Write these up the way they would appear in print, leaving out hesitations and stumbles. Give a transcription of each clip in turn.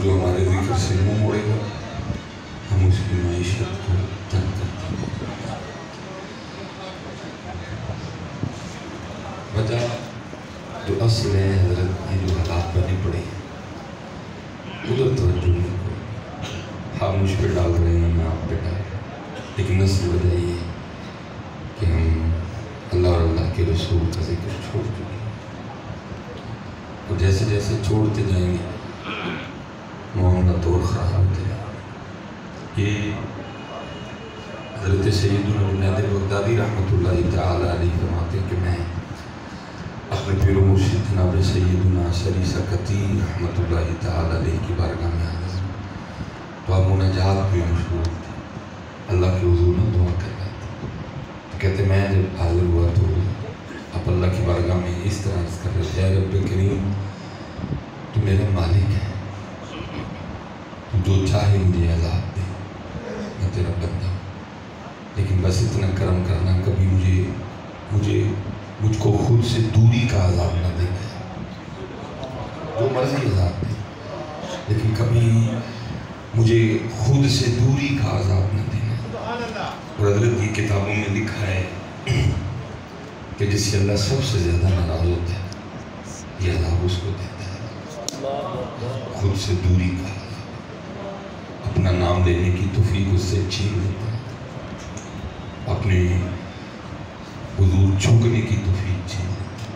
جو ہمارے ذکر سے منہ موڑے گا ہم اس کی معیشت کو تنگ کر دیں گے۔ وجہ جو اصل ہے حضرت یہ جو حالات بنے پڑے ہیں ادھر توجہ نہیں کوئی، ہم مجھ پہ ڈال رہے ہیں میں آپ پہ ڈال رہا ہوں، لیکن اصل وجہ یہ ہے کہ ہم اللہ اور اللہ کے رسول کا ذکر چھوڑ چکے ہیں، اور جیسے جیسے چھوڑتے جائیں گے معاملات اور خراب ہوتے جائیں گے۔ یہ حضرت سیدنا جنید بغدادی رحمۃ اللہ تعالی علیہ فرماتے ہیں کہ میں اپنے پیر و مرشد جناب سیدنا سری سکتی رحمۃ اللہ تعالی علیہ کی بارگاہ میں حاضر ہوں تو آپ مناجات میں مشغول تھے، اللہ کے حضور میں دعا کر رہے تھے، تو کہتے میں جب حاضر ہوا تو آپ اللہ کی بارگاہ میں اس طرح عرض کر رہے تھے، اے رب کریم تو میرا مالک ہے، تو جو چاہے مجھے عذاب دے، میں تیرا بندہ ہوں، لیکن بس اتنا کرم کرنا کبھی مجھ کو خود سے دوری کا عذاب نہ دے گا، جو مرضی عذاب دے لیکن کبھی مجھے خود سے دوری کا عذاب نہ دینا۔ اور حضرت کی کتابوں میں لکھا ہے کہ جس سے اللہ سب سے زیادہ ناراض ہوتا ہے یہ عذاب اس کو دیتا ہے، خود سے دوری کا عذاب، اپنا نام لینے کی توفیق اس سے چھین لیتا ہے، اپنے حضور جھکنے کی توفیق چھین لیتا ہے،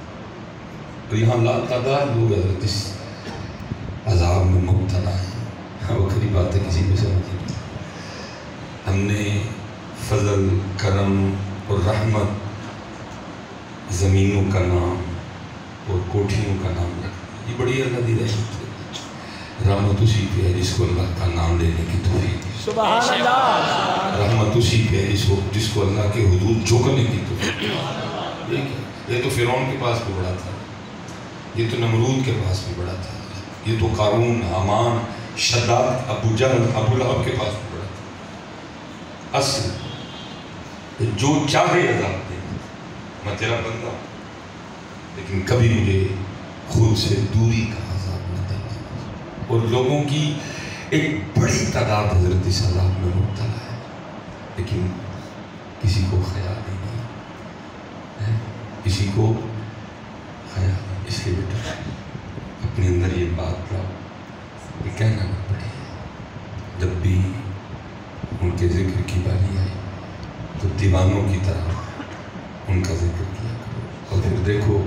اور یہاں لاتعداد لوگ حضرت اس عذاب میں مبتلا ہیں۔ وہ کھری بات ہے کسی کو سمجھ نہیں، ہم نے فضل کرم اور رحمت زمینوں کا نام اور کوٹھیوں کا نام رکھا، یہ بڑی اللہ دی رحمت ہے، رحمت اسی پہ ہے جس کو اللہ کا نام لینے کی توفیق ہے، سبحان اللہ، رحمت اسی پہ ہے جس کو اللہ کے حضور جھکنے کی توفیق ہے۔ یہ تو فرعون کے پاس بھی بڑا تھا، یہ تو نمرود کے پاس بھی بڑا تھا، یہ تو قارون، حامان، شداد، ابو جہل، ابو لہب کے پاس بھی بڑا تھا۔ اصل جو چاہے عذاب دے، میں تیرا بندہ ہوں، لیکن کبھی مجھے خود سے دوری کا عذاب نہ دینا۔ اور لوگوں کی ایک بڑی تعداد حضرت اس عذاب میں مبتلا ہے، لیکن کسی کو خیال ہی نہیں ہے، کسی کو خیال نہیں، اس لیے بیٹا اپنے اندر یہ بات لاؤ کہ کہنا نہ پڑے، جب بھی ان کے ذکر کی باری آئی تو دیوانوں کی طرح ان کا ذکر کیا کرو، اور پھر دیکھو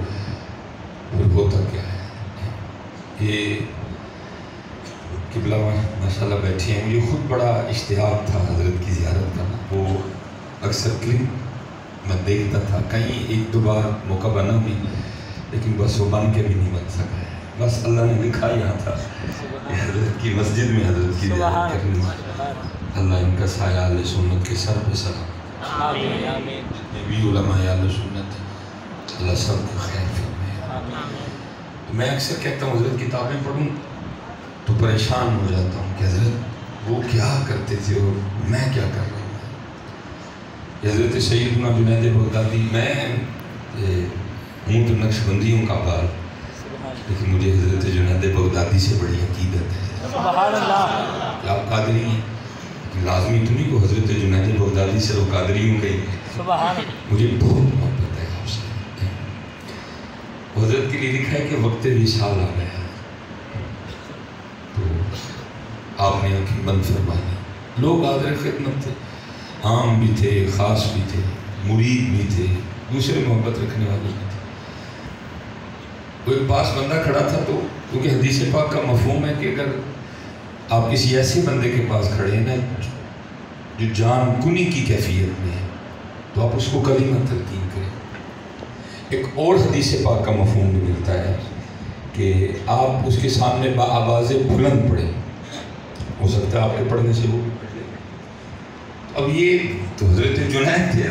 پھر ہوتا کیا ہے۔ یہ قبلہ ماشاءاللہ بیٹھے ہیں، مجھے خود بڑا اشتہار تھا حضرت کی زیارت کرنا، وہ اکثر کلپ میں دیکھتا تھا، کہیں ایک دو بار موقع بنا بھی لیکن بس وہ بن کے بھی نہیں بن سکا ہے، بس اللہ نے لکھا یہاں تھا کہ حضرت کی مسجد میں حضرت کی زیارت کرنی، اللہ ان کا سایہ اہل سنت کے سر پہ سلام، آمین آمین، جتنے بھی علماء اہل سنت اللہ سب کو خیر فرمائے۔ میں اکثر کہتا ہوں حضرت کتابیں پڑھوں تو پریشان ہو جاتا ہوں کہ حضرت وہ کیا کرتے تھے اور میں کیا کر رہا ہوں۔ حضرت سیدنا جنید بغدادی، میں ہوں تو نقش بندیوں کا بال، لیکن مجھے حضرت جنید بغدادی سے بڑی عقیدت ہے۔ سبحان اللہ، کہ آپ قادری ہیں، لیکن لازمی تو نہیں کو حضرت جنید بغدادی سے وہ قادریوں کے ہی، سبحان اللہ، مجھے بہت محبت ہے آپ سے۔ حضرت کے لیے لکھا ہے کہ وقت وصال آ گیا تو آپ نے آنکھیں بند فرمائی، لوگ حاضر خدمت تھے، عام بھی تھے، خاص بھی تھے، مرید بھی تھے، دوسرے محبت رکھنے والے بھی تھے۔ وہ ایک پاس بندہ کھڑا تھا تو کیونکہ حدیث پاک کا مفہوم ہے کہ اگر آپ کسی ایسے بندے کے پاس کھڑے ہیں نا جو جان کنی کی کیفیت میں ہے تو آپ اس کو کلمہ تلقین کریں۔ ایک اور حدیث پاک کا مفہوم بھی ملتا ہے کہ آپ اس کے سامنے بآواز بلند پڑھیں، ہو سکتا ہے آپ کے پڑھنے سے وہ بھی پڑھ لے۔ اب یہ تو حضرت جنید تھے،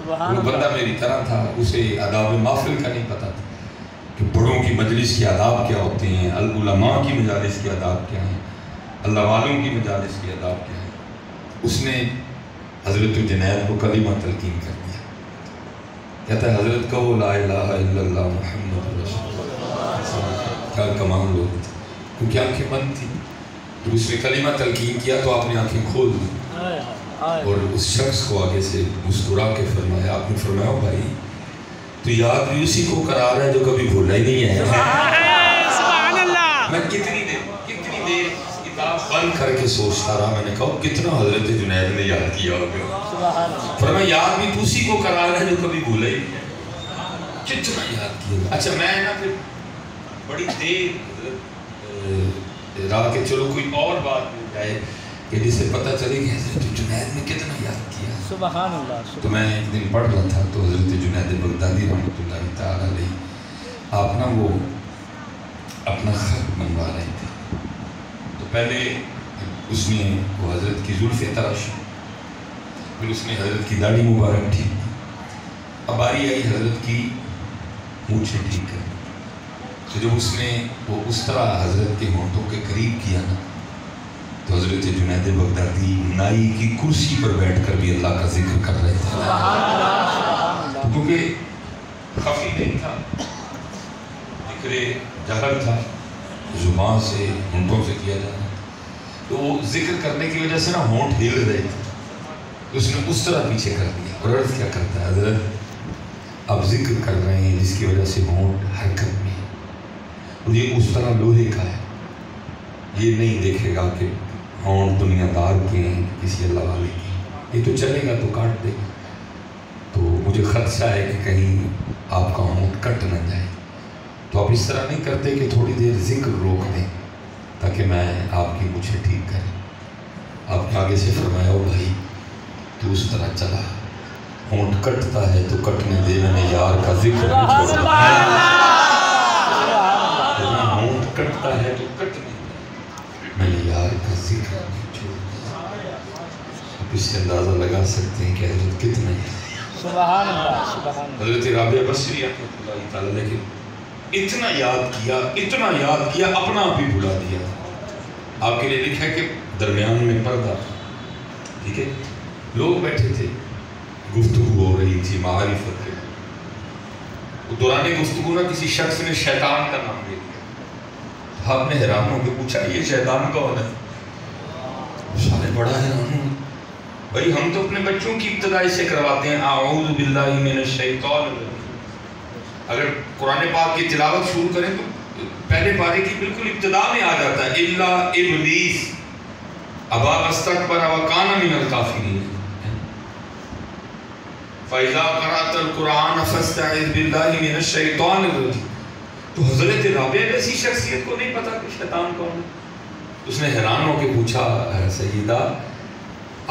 وہ بندہ میری طرح تھا، اسے آداب محفل کا نہیں پتا تھا کہ بڑوں کی مجلس کے آداب کیا ہوتے ہیں، العلماء کی مجالس کے آداب کیا ہیں، اللہ والوں کی مجالس کے آداب کیا ہیں۔ اس نے حضرت جنید کو کلمہ تلقین کر دیا، کہتا ہے حضرت کہو لا الہ الا اللہ محمد رسول اللہ۔ کیا کمال لوگ تھے، کیونکہ آنکھیں بند تھی، تو اس نے کلمہ تلقین کیا تو آپ نے آنکھیں کھول دی اور اس شخص کو آگے سے مسکرا کے فرمایا، آپ نے فرمایا بھائی تو یاد بھی اسی کو کرا رہا ہے جو کبھی بھولا ہی نہیں ہے۔ سبحان اللہ۔ میں کتنی دیر کتاب بند کر کے سوچتا رہا، میں نے کہا کتنا حضرت جنید نے یاد کیا ہوگا۔ فرمایا یاد بھی تو اسی کو کرا رہا ہے جو کبھی بھولا ہی نہیں ہے، کتنا یاد کیا۔ اچھا میں نا پھر بڑی دیر رہا کہ چلو کوئی اور بات مل جائے کہ جسے پتہ چلے کہ حضرت جنید نے کتنا یاد کیا۔ سبحان اللہ۔ تو میں ایک دن پڑھ رہا تھا تو حضرت جنید بغدادی رحمۃ اللہ تعالیٰ علیہ آپ نا وہ اپنا خط منوا رہے تھے، تو پہلے اس نے وہ حضرت کی زلفیں تراشی، پھر اس نے حضرت کی داڑھی مبارک ٹھیک کی، اب باری آئی حضرت کی مونچھیں ٹھیک کر، تو جب اس نے وہ اس طرح حضرت کے ہونٹوں کے قریب کیا نا تو حضرت جنید بغدادی نائی کی کرسی پر بیٹھ کر بھی اللہ کا ذکر کر رہے تھے، کیونکہ خفی نہیں تھا، ذکر جہر تھا، زبان سے ہونٹوں سے کیا جانا، تو وہ ذکر کرنے کی وجہ سے نا ہونٹ ہل رہے تھے، تو اس نے اس طرح پیچھے کر دیا اور عرض کیا کرتا ہے حضرت آپ ذکر کر رہے ہیں جس کی وجہ سے ہونٹ حرکت میں ہے، اور یہ اس طرح لوہے کا ہے، یہ نہیں دیکھے گا کہ ہونٹ دنیا دار کے ہیں کسی اللہ والے کی، یہ تو چلے گا تو کاٹ دے گا، تو مجھے خدشہ ہے کہ کہیں آپ کا ہونٹ کٹ نہ جائے، تو آپ اس طرح نہیں کرتے کہ تھوڑی دیر ذکر روک دیں تاکہ میں آپ کی مجھے ٹھیک کریں۔ آپ نے آگے سے فرمایا او بھائی تو اس طرح چلا، ہونٹ کٹتا ہے تو کٹنے دے، میں نے یار کا ذکر نہیں چھوڑا، ہونٹ کٹتا ہے تو کٹنے دے، میں نے یار کا ذکر نہیں چھوڑا۔ آپ اس سے اندازہ لگا سکتے ہیں کہ حضرت کتنے ہیں۔ سبحان اللہ۔ سبحان اللہ۔ حضرت رابعہ بصری رحمۃ اللہ تعالیٰ نے اتنا یاد کیا اپنا آپ ہی بھلا دیا۔ آپ کے لیے لکھا ہے کہ درمیان میں پردہ، ٹھیک ہے، لوگ بیٹھے تھے، گفتگو ہو رہی تھی معرفت کے، دوران گفتگو نہ کسی شخص نے شیطان کا نام لے دیا، آپ نے حیران ہو کے پوچھا یہ شیطان کون ہے؟ سارے بڑا حیران ہوں، بھائی ہم تو اپنے بچوں کی ابتدائی سے کرواتے ہیں اعوذ باللہ من الشیطان الرجیم، اگر قرآن پاک کی تلاوت شروع کریں تو پہلے پارے کی بالکل ابتدا میں آ جاتا ہے الا ابلیس ابا واستکبر وکان من الکافرین، فاذا قرأت القرآن فاستعذ باللہ من الشیطان الرجیم۔ تو حضرت رابعہ جیسی شخصیت کو نہیں پتا کہ شیطان کون ہے، اس نے حیران ہو کے پوچھا سیدہ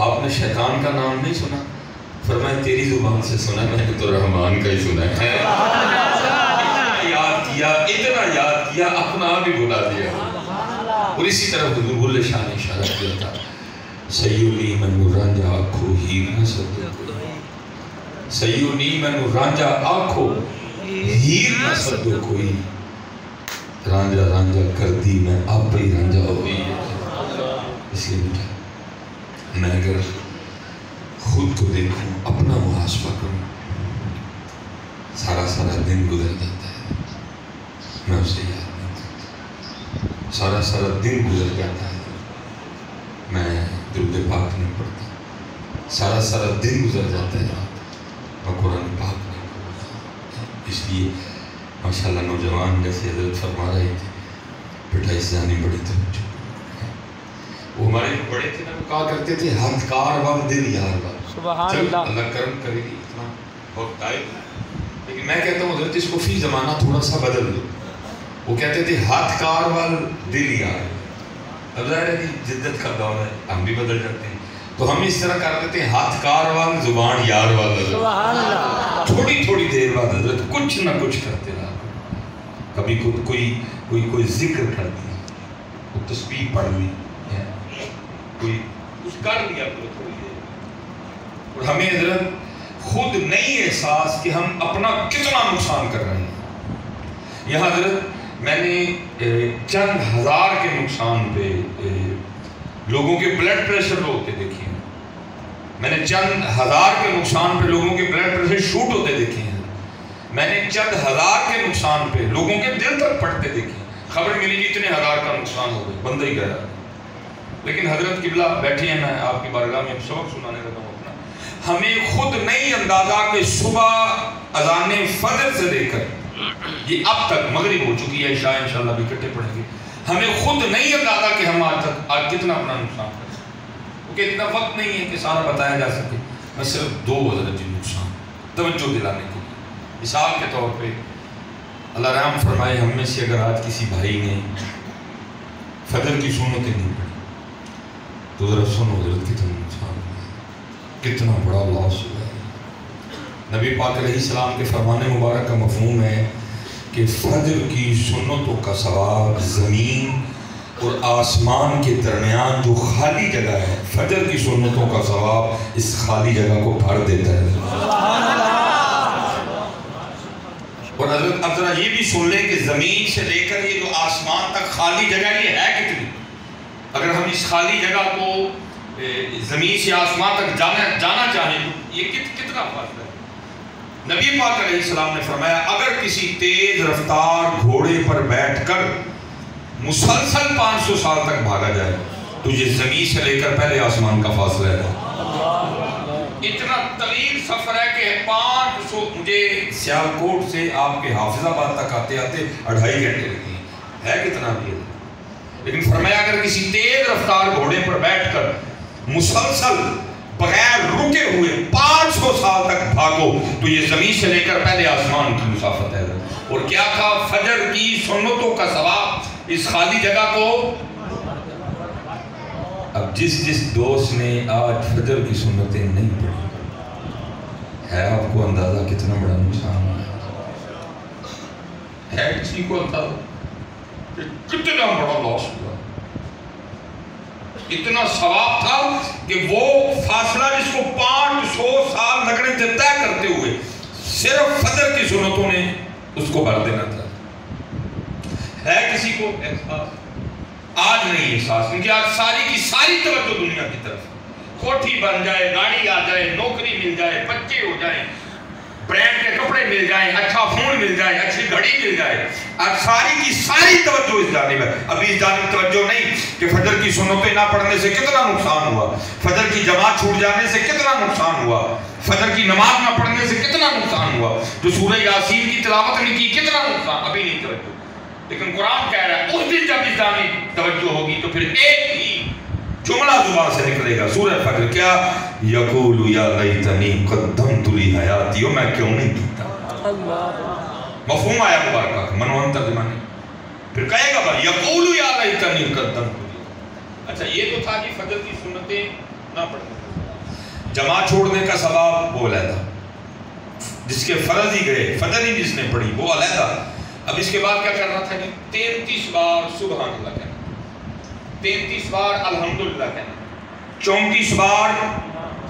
آپ نے شیطان کا نام نہیں سنا؟ فرمایا تیری زبان سے سنا، میں نے تو رحمان کا ہی سنا ہے۔ اتنا یاد کیا اپنا آپ ہی بھلا دیا۔ اور اسی طرح حضور بلے شاہ نے اشارہ کیا تھا سیونی من رانجا آنکھو ہیر نہ سدو کوئی، سیونی من رانجا آنکھو ہیر نہ سدو کوئی، رانجا رانجا کر دی میں آپ ہی رانجا ہوئی ہے۔ اس لیے بیٹا میں اگر خود کو دیکھوں اپنا محاسبہ کروں، سارا دن گزر جاتا ہے میں اسے یاد نہیں کرتا، سارا دن گزر جاتا ہے میں درود پاک نہیں پڑھتا، سارا دن گزر جاتا ہے میں قرآن پاک نہیں پڑھتا۔ اس لیے ماشاءاللہ نوجوان جیسے حضرت فرما رہے تھے بیٹا اس جانی بڑی توجہ، وہ ہمارے بڑے تھے نا، وہ کہا کرتے تھے ہاتھ کار وال دل یار وال، سبحان چل اللہ۔ اللہ کرم کرے گی اتنا بہت ٹائم، لیکن میں کہتا ہوں حضرت اس کو فی زمانہ تھوڑا سا بدل دو، وہ کہتے تھے ہاتھ کار وال دل یار، اب ظاہر ہے کہ جدت کا دور ہے ہم بھی بدل جاتے ہیں، تو ہم اس طرح کر دیتے ہیں ہاتھ کار وال زبان یار وال، سبحان اللہ۔ تھوڑی دیر بعد حضرت کچھ نہ کچھ کرتے رہا، کبھی کوئی ذکر کر دیا، کوئی تسبیح پڑھ لی، کوئی کچھ کر لیا تھوڑی دیر، اور ہمیں حضرت خود نہیں احساس کہ ہم اپنا کتنا نقصان کر رہے ہیں۔ یہاں حضرت میں نے چند ہزار کے نقصان پہ لوگوں کے بلڈ پریشر ہوتے دیکھے ہیں، میں نے چند ہزار کے نقصان پہ لوگوں کے بلڈ پریشر شوٹ ہوتے دیکھے ہیں، میں نے چند ہزار کے نقصان پہ لوگوں کے دل تک پھٹتے دیکھے ہیں، خبر ملی اتنے ہزار کا نقصان ہو گئے، بندہ ہی گیا، لیکن حضرت قبلہ بیٹھے ہیں، میں آپ کی بارگاہ میں سبق سنانے لگا ہوں اپنا. ہمیں خود نہیں اندازہ کہ صبح اذان فجر سے لے کر یہ اب تک مغرب ہو چکی ہے، عشاء انشاءاللہ بھی اکٹھے پڑھیں گے، ہمیں خود نہیں اندازہ کہ ہم آج کتنا اپنا نقصان کر سکتے ہیں، کیونکہ اتنا وقت نہیں ہے کہ سارا بتایا جا سکے. میں صرف 2 حضرت جی نقصان توجہ دلانے کے لیے مثال کے طور پہ اللہ رحم فرمائے، ہم میں سے اگر آج کسی بھائی نے فجر کی سنتیں نہیں پڑھی تو ذرا سنو حضرت کتنا نقصان ہوا، کتنا بڑا لاس ہوا ہے. نبی پاک علیہ السلام کے فرمان مبارک کا مفہوم ہے کہ فجر کی سنتوں کا ثواب زمین اور آسمان کے درمیان جو خالی جگہ ہے، فجر کی سنتوں کا ثواب اس خالی جگہ کو بھر دیتا ہے. اور حضرت اب ذرا یہ بھی سن لیں کہ زمین سے لے کر یہ جو آسمان تک خالی جگہ یہ ہے کتنی. اگر ہم اس خالی جگہ کو زمین سے آسمان تک جانا چاہیں تو یہ کتنا فاصلہ ہے. نبی پاک علیہ السلام نے فرمایا اگر کسی تیز رفتار گھوڑے پر بیٹھ کر مسلسل 500 سال تک بھاگا جائے تو یہ زمین سے لے کر پہلے آسمان کا فاصلہ ہے. اتنا طویل سفر ہے کہ 500 مجھے سیالکوٹ سے آپ کے حافظ آباد تک آتے آتے 2.5 گھنٹے لگے ہے کتنا بھی. لیکن فرمایا اگر کسی تیز رفتار گھوڑے پر بیٹھ کر مسلسل بغیر رکے ہوئے 500 سال تک بھاگو تو یہ زمین سے لے کر پہلے آسمان کی مسافت ہے. اور کیا تھا؟ فجر کی سنتوں کا ثواب اس خالی جگہ کو. اب جس دوست نے آج فجر کی سنتیں نہیں پڑھی ہے، آپ کو اندازہ کتنا بڑا نقصان ہے کسی کو اندازہ کتنا بڑا لاس ہوا. اتنا ثواب تھا کہ وہ فاصلہ جس کو 500 سال لگنے سے طے کرتے ہوئے صرف فجر کی سنتوں نے اس کو بھر دینا تھا. ہے کسی کو احساس؟ آج نہیں احساس، کیونکہ آج ساری کی ساری توجہ دنیا کی طرف. کوٹھی بن جائے، گاڑی آ جائے، نوکری مل جائے، بچے ہو جائیں، برینڈ کے کپڑے مل جائیں، اچھا فون مل جائے، اچھی گھڑی مل جائے، آج ساری کی ساری توجہ اس جانب ہے. ابھی اس جانب توجہ نہیں کہ فجر کی سنتیں نہ پڑھنے سے کتنا نقصان ہوا، فجر کی جماعت چھوٹ جانے سے کتنا نقصان ہوا، فجر کی نماز نہ پڑھنے سے کتنا نقصان ہوا، جو سورہ یاسین کی تلاوت نہیں کی کتنا نقصان. ابھی نہیں توجہ. لیکن قرآن کہہ رہا ہے اس دن جب اس جانب توجہ ہوگی تو پھر ایک ہی جملہ زبان سے نکلے گا سورہ فجر کیا؟ یقول یا لیتنی قدمت لی حیاتی، میں کیوں نہیں کیتا. مفہوم آیا مبارکہ کا منوان ترجمہ نہیں. پھر کہے گا بھائی یقول یا لیتنی قدمت لی. اچھا یہ تو تھا کہ فجر کی سنتیں نہ پڑھنے، جماعت چھوڑنے کا ثواب وہ علیحدہ، جس کے فرض ہی گئے فجر ہی جس نے پڑھی وہ علیحدہ. اب اس کے بعد کیا کرنا تھا کہ 33 بار سبحان اللہ کہنا، 33 بار الحمدللہ کہنا، 34 بار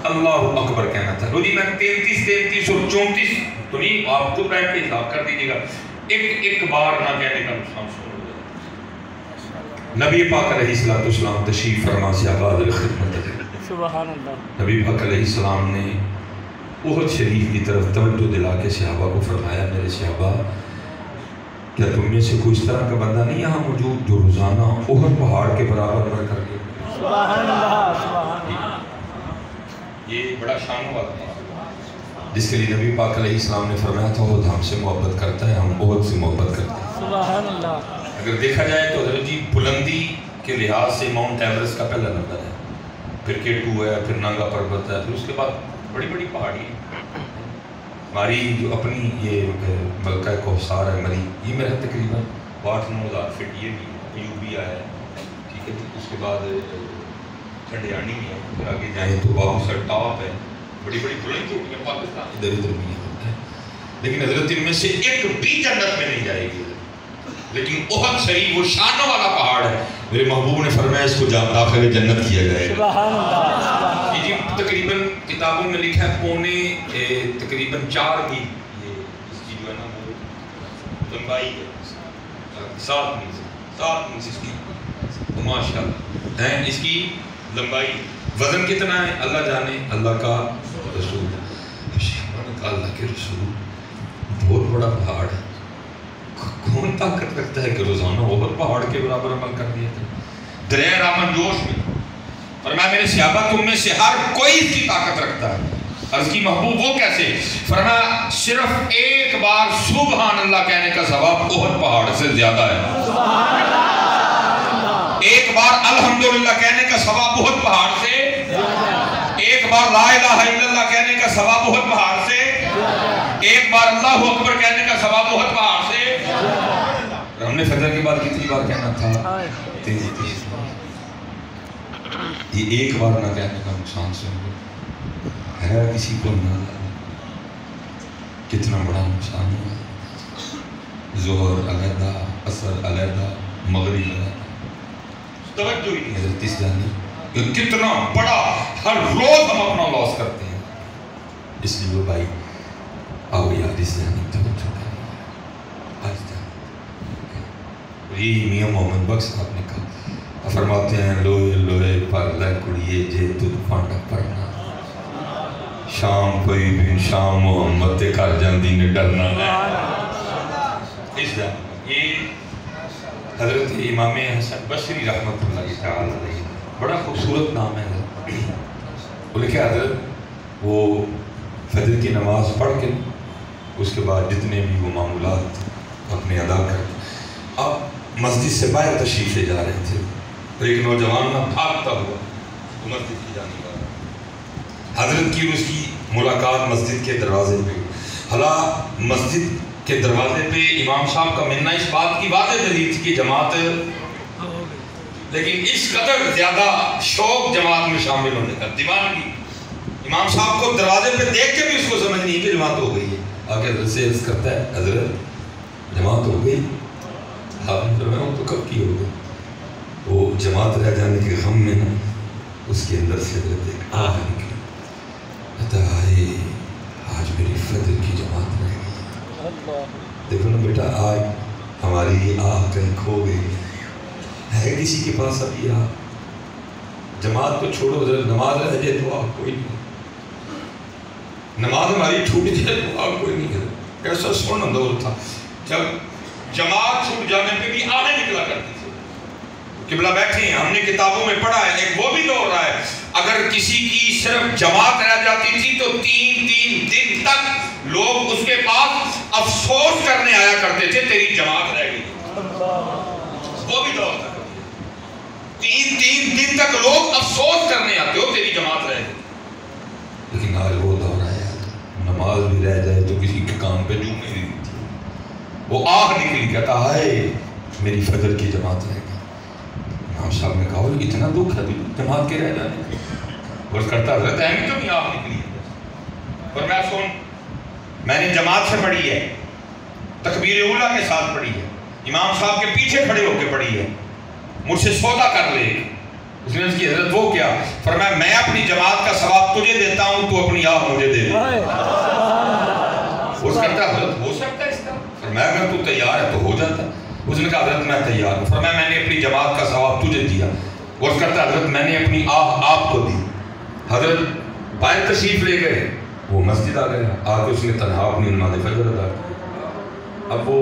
اللہ اکبر کہنا تھا. جی میں 33 اور 34 تو نہیں، آپ خود بیٹھ کے حساب کر دیجیے گا. ایک بار نہ کہنے کا نقصان سن لو. نبی پاک علیہ السلام تشریف فرما سے آباد خدمت سبحان اللہ. نبی پاک علیہ السلام نے احد شریف کی طرف توجہ دلا کے صحابہ کو فرمایا میرے صحابہ کیا تم میں سے کوئی اس طرح کا بندہ نہیں یہاں موجود جو روزانہ احد پہاڑ کے برابر عمل کر کے. سبحان اللہ سبحان اللہ. یہ بڑا شان والا ہے جس کے لیے نبی پاک علیہ السلام نے فرمایا تھا احد ہم سے محبت کرتا ہے، ہم احد سے محبت کرتے ہیں. سبحان اللہ. اگر دیکھا جائے تو حضرت جی بلندی کے لحاظ سے ماؤنٹ ایوریسٹ کا پہلا نمبر ہے، پھر K2 ہے، پھر نانگا پربت ہے، پھر اس کے بعد بڑی بڑی پہاڑی ہیں. ہماری جو اپنی یہ ملکہ کوثر ہے مری، یہ میرا تقریباً 8-9 ہزار فٹ یہ بھی یوبی آیا ہے. ٹھیک ہے، اس کے بعد کھنڈیانی ہے، پھر آگے جائیں تو بابو سر ٹاپ ہے، بڑی بڑی بلند چوٹیاں پاکستان ادھر ادھر بھی ہیں. لیکن حضرت ان میں سے ایک بھی جنت میں نہیں جائے گی. لیکن احد شریف وہ شان والا پہاڑ ہے، میرے محبوب نے فرمایا اس کو داخل جنت کیا جائے گا. سبحان اللہ. یہ تقریباً کتابوں میں لکھا ہے پونے تقریباً 4 میل یہ اس کی جو ہے نا وہ لمبائی ہے، 7 میل اس کی ماشاءاللہ ہے اس کی لمبائی. وزن کتنا ہے اللہ جانے، اللہ کا رسول اللہ کے رسول بہت بڑا پہاڑ ہے. کون طاقت رکھتا ہے کہ روزانہ اوپر پہاڑ کے برابر عمل کر دیا تھا. دریائے رامن جوش میں فرمایا میرے صحابہ تم میں سے ہر کوئی اس کی طاقت رکھتا ہے. عرض کی محبوب وہ کیسے؟ فرمایا صرف ایک بار سبحان اللہ کہنے کا ثواب احد پہاڑ سے زیادہ ہے. ایک بار الحمدللہ کہنے کا ثواب احد پہاڑ سے، ایک بار لا الہ الا اللہ کہنے کا ثواب احد پہاڑ سے، ایک بار اللہ اکبر کہنے کا ثواب احد پہاڑ سے. ہم نے فجر کے بعد کتنی بار کہنا تھا؟ 33 بار. یہ ایک بار نہ کہنے کا نقصان سن ہے کسی کو نہ کتنا بڑا نقصان ہوا. ظہر علیحدہ، عصر علیحدہ، مغرب علیحدہ. توجہ ہی نہیں حضرت اس جانے کہ کتنا بڑا ہر روز ہم اپنا لاس کرتے ہیں. اس لیے وہ بھائی آؤ یار اس جانے توجہ کریں. آج یہ میاں محمد بخش صاحب نے کہا، فرماتے ہیں لوہے لوہے پر لے کڑیے جے تجھ پانڈا پڑھنا، شام کوئی بھی شام محمد تے کر جاندی نے ڈرنا ہے. اس دا یہ حضرت امام حسن بصری رحمت اللہ تعالی علیہ بڑا خوبصورت نام ہے. وہ لکھا حضرت وہ فجر کی نماز پڑھ کے اس کے بعد جتنے بھی وہ معمولات اپنے ادا کر اب مسجد سے باہر تشریف لے جا رہے تھے. ایک نوجوان نہ بھاگتا ہوا تو مسجد کی جانب آیا. حضرت کی اس کی ملاقات مسجد کے دروازے پہ. حالا مسجد کے دروازے پہ امام صاحب کا ملنا اس بات کی واضح دلیل تھی کہ جماعت، لیکن اس قدر زیادہ شوق جماعت میں شامل ہونے کا، دیوانگی. امام صاحب کو دروازے پہ دیکھ کے بھی اس کو سمجھ نہیں کہ جماعت ہو گئی ہے. آگے حضرت سے عرض کرتا ہے حضرت جماعت ہو گئی. آپ نے فرمایا تو کب کی ہو گئی؟ وہ جماعت رہ جانے کے غم میں نا اس کے اندر سے حضرت ایک آہ نکلی. بتائے آج میری فجر کی جماعت رہ گئی. دیکھو نا بیٹا آج ہماری آہ کہیں کھو گئی ہے کسی کے پاس ابھی آہ؟ جماعت کو چھوڑو حضرت نماز رہ جائے تو آہ کوئی نہیں. نماز ہماری چھوٹ جائے تو آہ کوئی نہیں ہے. ایسا سونا دور تھا جب جماعت چھوٹ جانے پہ بھی آنے نکلا کرتی تھی. قبلہ بیٹھے ہیں ہم نے کتابوں میں پڑھا ہے ایک وہ بھی دور رہا ہے اگر کسی کی صرف جماعت رہ جاتی تھی تو 3 دن تک لوگ اس کے پاس افسوس کرنے آیا کرتے تھے تیری جماعت رہ گئی. وہ بھی دور تھا 3 دن تک لوگ افسوس کرنے آتے ہو تیری جماعت رہ گئی. لیکن آج وہ دور آیا نماز بھی رہ جائے تو کسی کے کام پہ جوں نہیں دیتی. وہ آہ نکلی کہتا ہے میری فجر کی جماعت رہ گئی. امام صاحب نے کہا اتنا دکھ ہے جماعت کے رہ جانے کا. اور کرتا حضرت اہمی تو نہیں آہ نکلی ہے. اور میں سن میں نے جماعت سے پڑھی ہے، تکبیر اولیٰ کے ساتھ پڑھی ہے، امام صاحب کے پیچھے کھڑے ہو کے پڑھی ہے. مجھ سے سودا کر لے. اس نے اس کی حضرت وہ کیا؟ فرمایا میں اپنی جماعت کا ثواب تجھے دیتا ہوں تو اپنی آہ مجھے دے دے. اس کرتا حضرت ہو سکتا ہے اس کا؟ فرمایا اگر تو تیار ہے تو ہو جاتا. اس نے کہا حضرت میں تیار ہوں. فرمایا میں نے اپنی جماعت کا ثواب تجھے دیا. وہ کرتا حضرت میں نے اپنی آہ آپ کو دی. حضرت باہر تشریف لے گئے، وہ مسجد آ گیا. آ کے اس نے تنہا اپنی نماز فجر ادا کی. اب وہ